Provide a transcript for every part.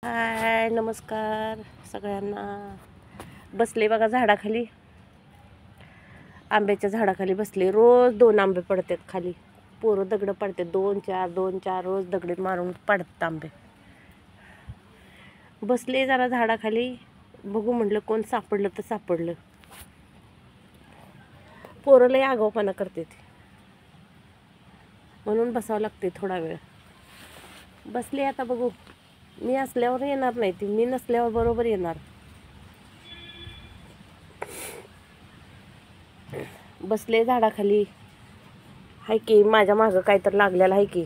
हाय, नमस्कार सगळ्यांना. बसले बघा झाडाखाली, आंब्याच्या झाडाखाली बसले. रोज 2 आंबे पडतात खाली. पोरं दगड पडतात, 2-4 रोज दगड मारून पडतात आंबे. बसले जरा झाडाखाली, बघू म्हटलं कोण सापडलं तर सापडलं. पोरं लय आगाऊपणा करते म्हणून बसावं लागते थोडा वेळ. बसले आता, बघू. मी असल्यावर येणार नाही ती, मी नसल्यावर बरोबर येणार. बसले झाडाखाली. हाय की माझ्या मागं काय तर लागलेलं आहे की.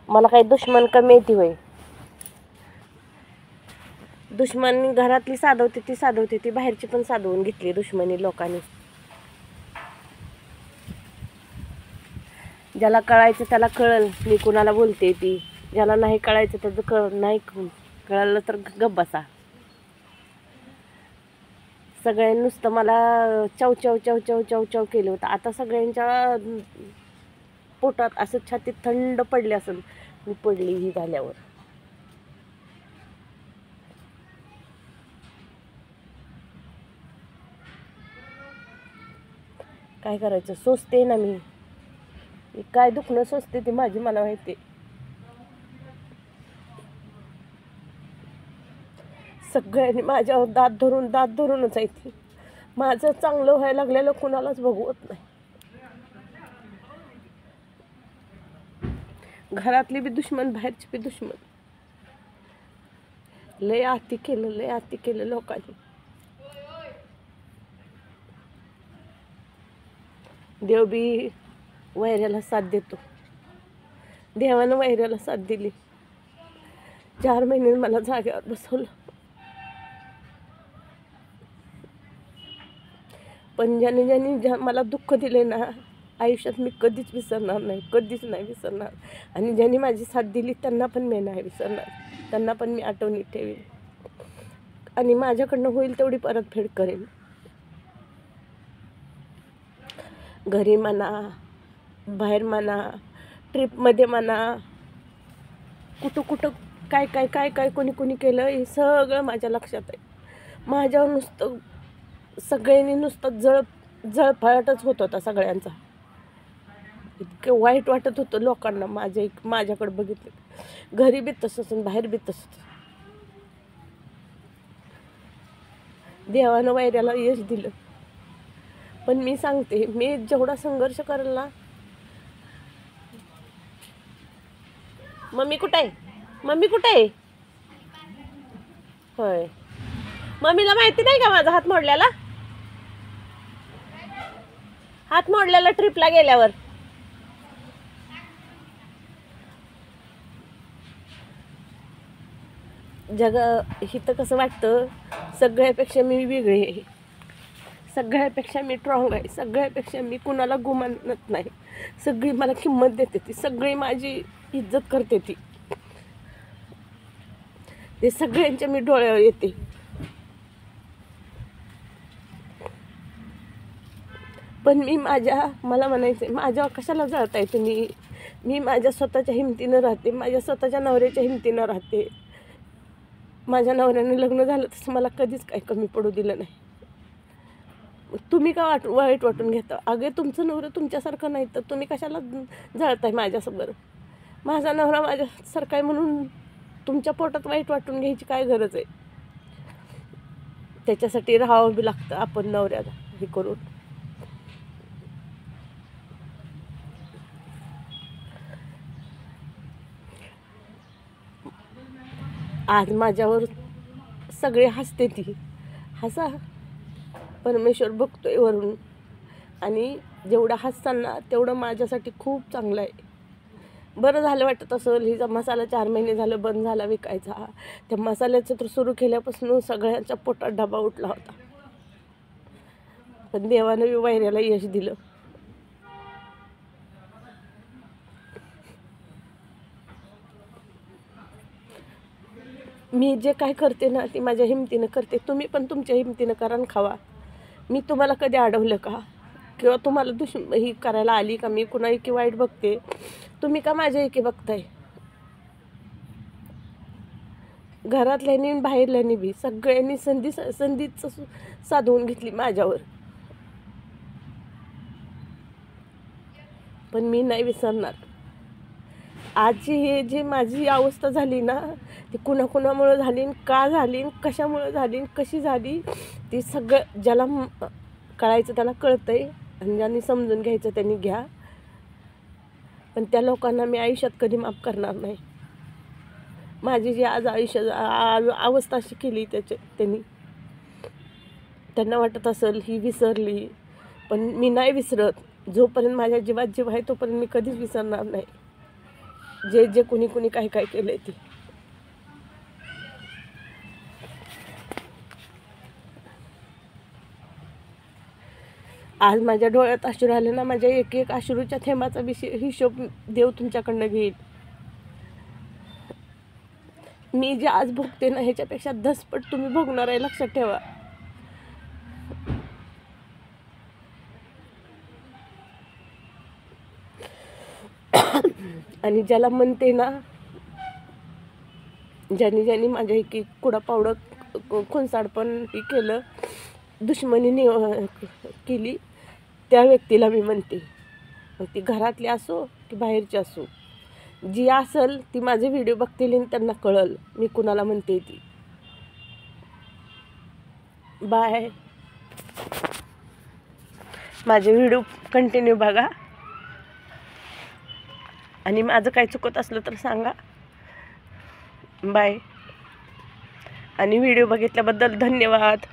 मला काही दुश्मन कमी येते होय. दुश्मन घरातली साधवते ती बाहेरची पण साधवून घेतली दुश्मनी लोकांनी. ज्याला कळायचं त्याला कळल मी कुणाला बोलते ती. ज्याला नाही कळायचं त्याचं नाही कळलं तर गप्प बसा. सगळ्यांनी नुसतं मला चव चव चव चव चव चव केलं होतं. आता सगळ्यांच्या पोटात असं छातीत थंड पडली असेल मी पडली ही झाल्यावर. काय करायचं, सोचते ना मी. काय दुखणं सोचते ती माझी मला माहिती. सगळ्यांनी माझ्यावर दात धरूनच आहे ती. माझं चांगलं व्हायला लागलेलं कुणालाच बघवत नाही. घरातली बी दुश्मन, बाहेरची बी दुश्मन. लय आती केलं लोकांनी. देव बी वैऱ्याला साथ देतो. देवानं वैऱ्याला साथ दिली. 4 महिने मला जागेवर बसवलं. पण ज्याने मला दुःख दिले ना आयुष्यात, मी कधीच विसरणार नाही, कधीच नाही विसरणार. आणि ज्यांनी माझी साथ दिली त्यांना पण मी नाही विसरणार. त्यांना पण मी आठवणीत ठेवीन आणि माझ्याकडनं होईल तेवढी परतफेड करेन. घरी म्हणा, बाहेर म्हणा, ट्रिपमध्ये म्हणा, कुठं काय कोणी केलं हे सगळं माझ्या लक्षात आहे. माझ्यावर नुसतं सगळ्यांनी नुसतं जळफळाटच होत होता सगळ्यांचा. इतकं वाईट वाटत होतं लोकांना माझ्याकडे बघितलं. घरी बी तसंच आणि बाहेर बी तसंच. देवानं वैऱ्याला यश दिलं. पण मी सांगते, मी जेवढा संघर्ष करेल ना. मम्मी कुठे आहे? होय, मम्मीला माहिती नाही का माझा हात मोडलेला ट्रिपला गेल्यावर. हिथं कसं वाटतं, सगळ्यापेक्षा मी वेगळी आहे, सगळ्यापेक्षा मी स्ट्रॉंग आहे, सगळ्यापेक्षा मी कुणाला गुमानत नाही. सगळी मला किंमत देते ती, सगळी माझी इज्जत करते ती. ते सगळ्यांच्या मी डोळ्यावर येते. पण मला म्हणायचं, माझ्यावर कशाला जळताय तुम्ही. मी माझ्या स्वतःच्या हिमतीनं राहते, माझ्या स्वतःच्या नवऱ्याच्या हिमतीनं राहते. माझ्या नवऱ्याने लग्न झालं तसं मला कधीच काही कमी पडू दिलं नाही. तुम्ही का वाईट वाटून घेता? अगे तुमचं नवरं तुमच्यासारखं नाही तर तुम्ही कशाला जळताय माझ्यासोबत? माझा नवरा माझ्यासारखा आहे म्हणून तुमच्या पोटात वाईट वाटून घ्यायची काय गरज आहे? त्याच्यासाठी राहावं बी लागतं आपण नवऱ्याला हे करून. आज माझ्यावर सगळे हसते ती. हसा, परमेश्वर बघतोय वरून. आणि जेवढं हसताना तेवढं माझ्यासाठी खूप चांगलं आहे. बरं झालं वाटत असेल. हिचा मसाला 4 महिने झालं बंद झाला विकायचा. त्या मसाल्याचं तर सुरू केल्यापासून सगळ्यांच्या पोटात डबा उठला होता. पण देवानं वैऱ्याला यश दिलं. मी जे काय करते ना ती माझ्या हिमतीनं करते. तुम्ही पण तुमच्या हिमतीनं करा आणि खावा. मी तुम्हाला कधी अडवलं का? किंवा तुम्हाला ही करायला आली का? मी कुणा एकी वाईट बघते, तुम्ही का माझ्या एकी बघताय? घरातल्यानी आणि बाहेरल्यानी बी सगळ्यांनी संधीच साधवून घेतली माझ्यावर. पण मी नाही विसरणार. आजची हे जे माझी अवस्था झाली ना, ती कुणाकुणामुळं झाली, का झाली, कशामुळं झाली, कशी झाली, ती सगळं ज्याला कळायचं त्याला कळतंय आणि ज्यांनी समजून घ्यायचं त्यांनी घ्या. पण त्या लोकांना मी आयुष्यात कधी माफ करणार नाही. माझी जी आज अवस्था अशी केली त्यांना वाटत असेल ही विसरली, पण मी नाही विसरत. जोपर्यंत माझ्या जीवात जीव आहे तोपर्यंत मी कधीच विसरणार नाही जे कुणी काय केलंय ते. आज माझ्या डोळ्यात अश्रू आले ना, माझ्या एक अश्रूच्या थेंबाचा हिशोब देव तुमच्याकडनं घेईल. मी जे आज भोगते ना ह्याच्यापेक्षा 10 पट तुम्ही भोगणार आहे, लक्षात ठेवा. आणि ज्याला म्हणते ना, ज्यांनी माझ्या एक कुडापावडं खोंसाडपण हे केलं, दुश्मनीने केली, त्या व्यक्तीला मी म्हणते. मग ती घरातली असो की बाहेरची असो, जी असेल ती माझे व्हिडिओ बघतील आणि त्यांना कळल मी कुणाला म्हणते ती. बाय. माझे व्हिडिओ कंटिन्यू बघा आणि माझं काही चुकत असलं तर सांगा. बाय. आणि व्हिडिओ बघितल्याबद्दल धन्यवाद.